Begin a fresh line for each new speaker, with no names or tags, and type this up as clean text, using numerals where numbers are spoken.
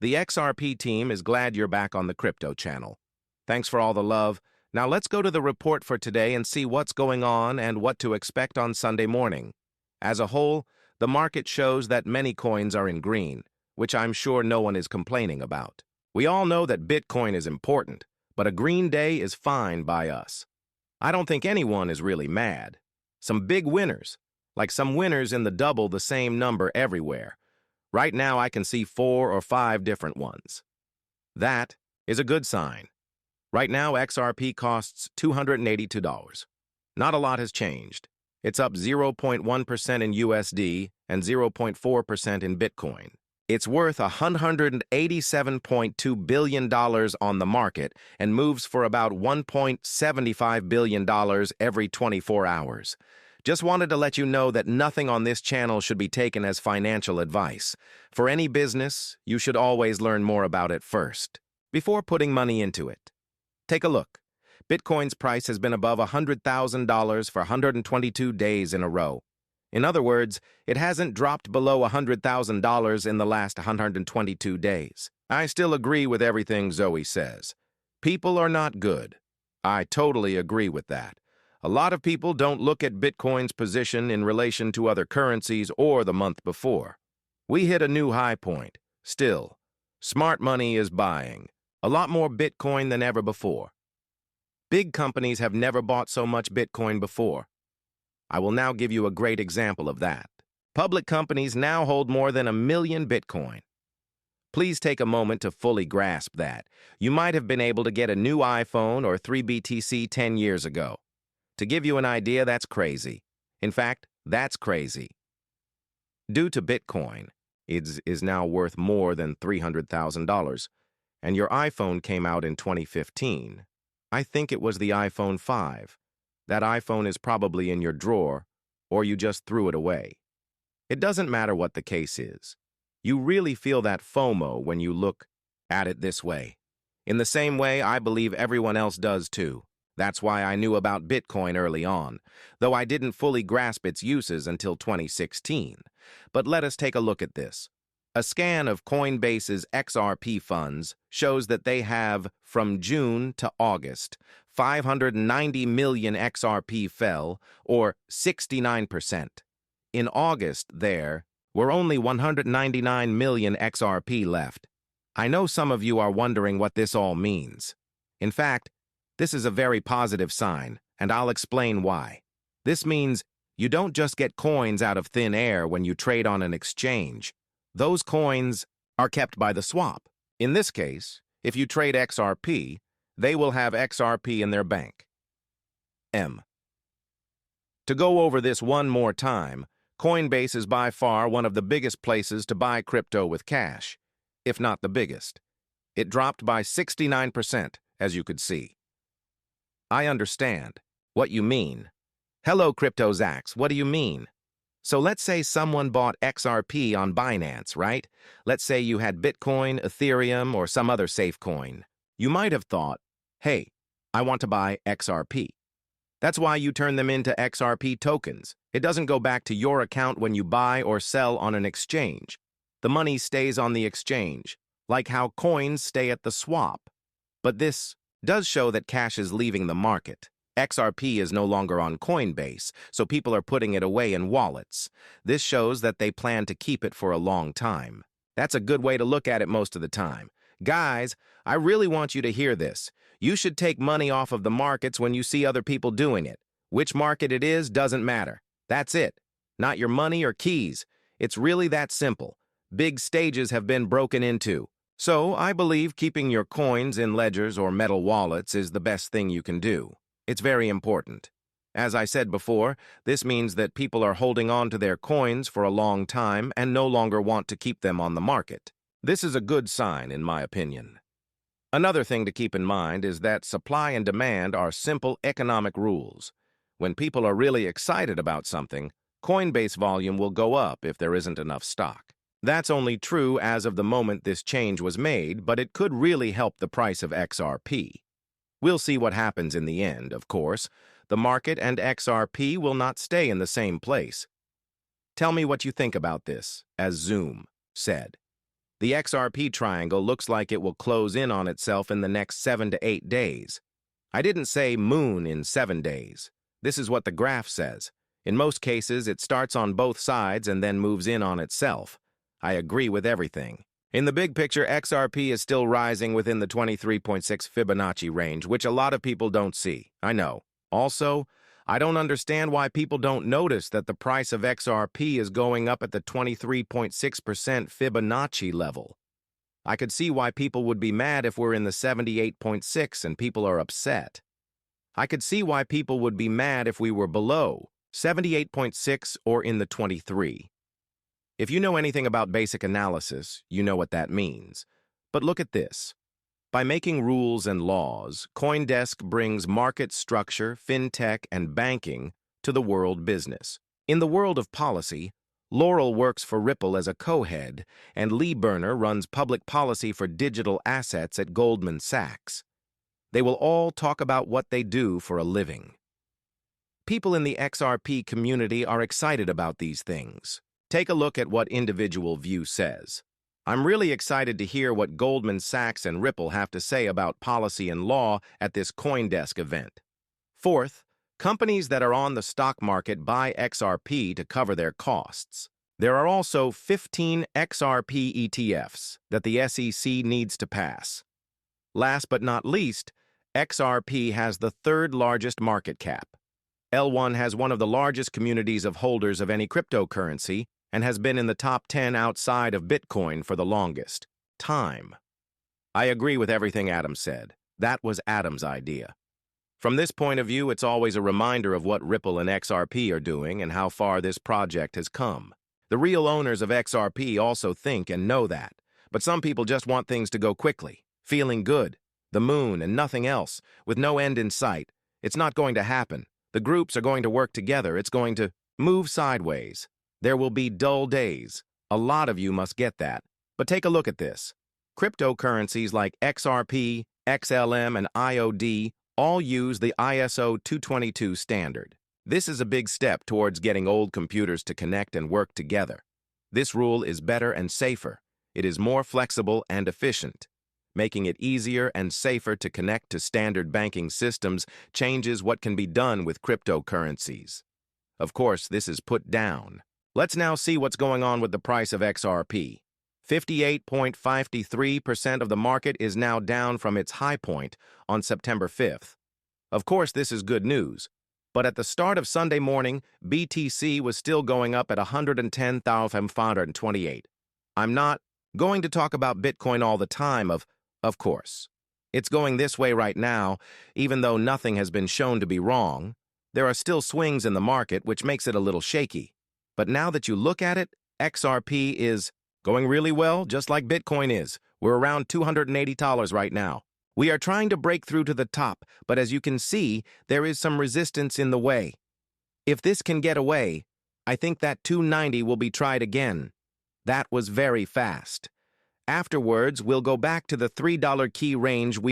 The XRP team is glad you're back on the crypto channel. Thanks for all the love. Now let's go to the report for today and see what's going on and what to expect on Sunday morning. As a whole, the market shows that many coins are in green, which I'm sure no one is complaining about. We all know that Bitcoin is important, but a green day is fine by us. I don't think anyone is really mad. Some big winners, like some winners in the double the same number everywhere. Right now I can see 4 or 5 different ones. That is a good sign. Right now XRP costs $282. Not a lot has changed. It's up 0.1% in USD and 0.4% in Bitcoin. It's worth $187.2 billion on the market and moves for about $1.75 billion every 24 hours. Just wanted to let you know that nothing on this channel should be taken as financial advice. For any business, you should always learn more about it first, before putting money into it. Take a look. Bitcoin's price has been above $100,000 for 122 days in a row. In other words, it hasn't dropped below $100,000 in the last 122 days. I still agree with everything Zoe says. People are not good. I totally agree with that. A lot of people don't look at Bitcoin's position in relation to other currencies or the month before. We hit a new high point. Still, smart money is buying a lot more Bitcoin than ever before. Big companies have never bought so much Bitcoin before. I will now give you a great example of that. Public companies now hold more than 1 million Bitcoin. Please take a moment to fully grasp that. You might have been able to get a new iPhone or 3 BTC 10 years ago. To give you an idea, that's crazy. In fact, that's crazy. Due to Bitcoin, it is now worth more than $300,000, and your iPhone came out in 2015. I think it was the iPhone 5. That iPhone is probably in your drawer, or you just threw it away. It doesn't matter what the case is. You really feel that FOMO when you look at it this way. In the same way, I believe everyone else does too. That's why I knew about Bitcoin early on, though I didn't fully grasp its uses until 2016. But let us take a look at this. A scan of Coinbase's XRP funds shows that they have, from June to August, 590 million XRP fell, or 69%. In August, there were only 199 million XRP left. I know some of you are wondering what this all means. In fact, this is a very positive sign, and I'll explain why. This means you don't just get coins out of thin air when you trade on an exchange. Those coins are kept by the swap. In this case, if you trade XRP, they will have XRP in their bank. To go over this one more time, Coinbase is by far one of the biggest places to buy crypto with cash, if not the biggest. It dropped by 69%, as you could see. I understand what you mean. Hello, Us.Thankx, what do you mean? So let's say someone bought XRP on Binance, right? Let's say you had Bitcoin, Ethereum, or some other safe coin. You might have thought, hey, I want to buy XRP. That's why you turn them into XRP tokens. It doesn't go back to your account when you buy or sell on an exchange. The money stays on the exchange, like how coins stay at the swap. But this does show that cash is leaving the market. XRP is no longer on Coinbase, so people are putting it away in wallets. This shows that they plan to keep it for a long time. That's a good way to look at it most of the time. Guys, I really want you to hear this. You should take money off of the markets when you see other people doing it. Which market it is doesn't matter. That's it. Not your money or keys. It's really that simple. Big stages have been broken into. So I believe keeping your coins in ledgers or metal wallets is the best thing you can do. It's very important. As I said before, this means that people are holding on to their coins for a long time and no longer want to keep them on the market. This is a good sign, in my opinion. Another thing to keep in mind is that supply and demand are simple economic rules. When people are really excited about something, Coinbase volume will go up if there isn't enough stock. That's only true as of the moment this change was made, but it could really help the price of XRP. We'll see what happens in the end, of course. The market and XRP will not stay in the same place. Tell me what you think about this, as Zoom said. The XRP triangle looks like it will close in on itself in the next 7 to 8 days. I didn't say moon in 7 days. This is what the graph says. In most cases, it starts on both sides and then moves in on itself. I agree with everything. In the big picture, XRP is still rising within the 23.6 Fibonacci range, which a lot of people don't see. I know. Also, I don't understand why people don't notice that the price of XRP is going up at the 23.6% Fibonacci level. I could see why people would be mad if we're in the 78.6 and people are upset. I could see why people would be mad if we were below 78.6 or in the 23. If you know anything about basic analysis, you know what that means. But look at this. By making rules and laws, CoinDesk brings market structure, fintech, and banking to the world business. In the world of policy, Laurel works for Ripple as a co-head, and Lee Berner runs public policy for digital assets at Goldman Sachs. They will all talk about what they do for a living. People in the XRP community are excited about these things. Take a look at what Individual View says. I'm really excited to hear what Goldman Sachs and Ripple have to say about policy and law at this CoinDesk event. Fourth, companies that are on the stock market buy XRP to cover their costs. There are also 15 XRP ETFs that the SEC needs to pass. Last but not least, XRP has the third largest market cap. L1 has one of the largest communities of holders of any cryptocurrency and has been in the top 10 outside of Bitcoin for the longest time. I agree with everything Adam said. That was Adam's idea. From this point of view, it's always a reminder of what Ripple and XRP are doing and how far this project has come. The real owners of XRP also think and know that, but some people just want things to go quickly, feeling good, the moon and nothing else, with no end in sight. It's not going to happen. The groups are going to work together. It's going to move sideways. There will be dull days. A lot of you must get that. But take a look at this. Cryptocurrencies like XRP, XLM, and IOD all use the ISO 222 standard. This is a big step towards getting old computers to connect and work together. This rule is better and safer. It is more flexible and efficient. Making it easier and safer to connect to standard banking systems changes what can be done with cryptocurrencies. Of course, this is put down. Let's now see what's going on with the price of XRP. 58.53% of the market is now down from its high point on September 5th. Of course, this is good news. But at the start of Sunday morning, BTC was still going up at 110,528. I'm not going to talk about Bitcoin all the time, of course. It's going this way right now, even though nothing has been shown to be wrong. There are still swings in the market, which makes it a little shaky. But now that you look at it, XRP is going really well, just like Bitcoin is. We're around $280 right now. We are trying to break through to the top, but as you can see, there is some resistance in the way. If this can get away, I think that 290 will be tried again. That was very fast. Afterwards, we'll go back to the $3 key range we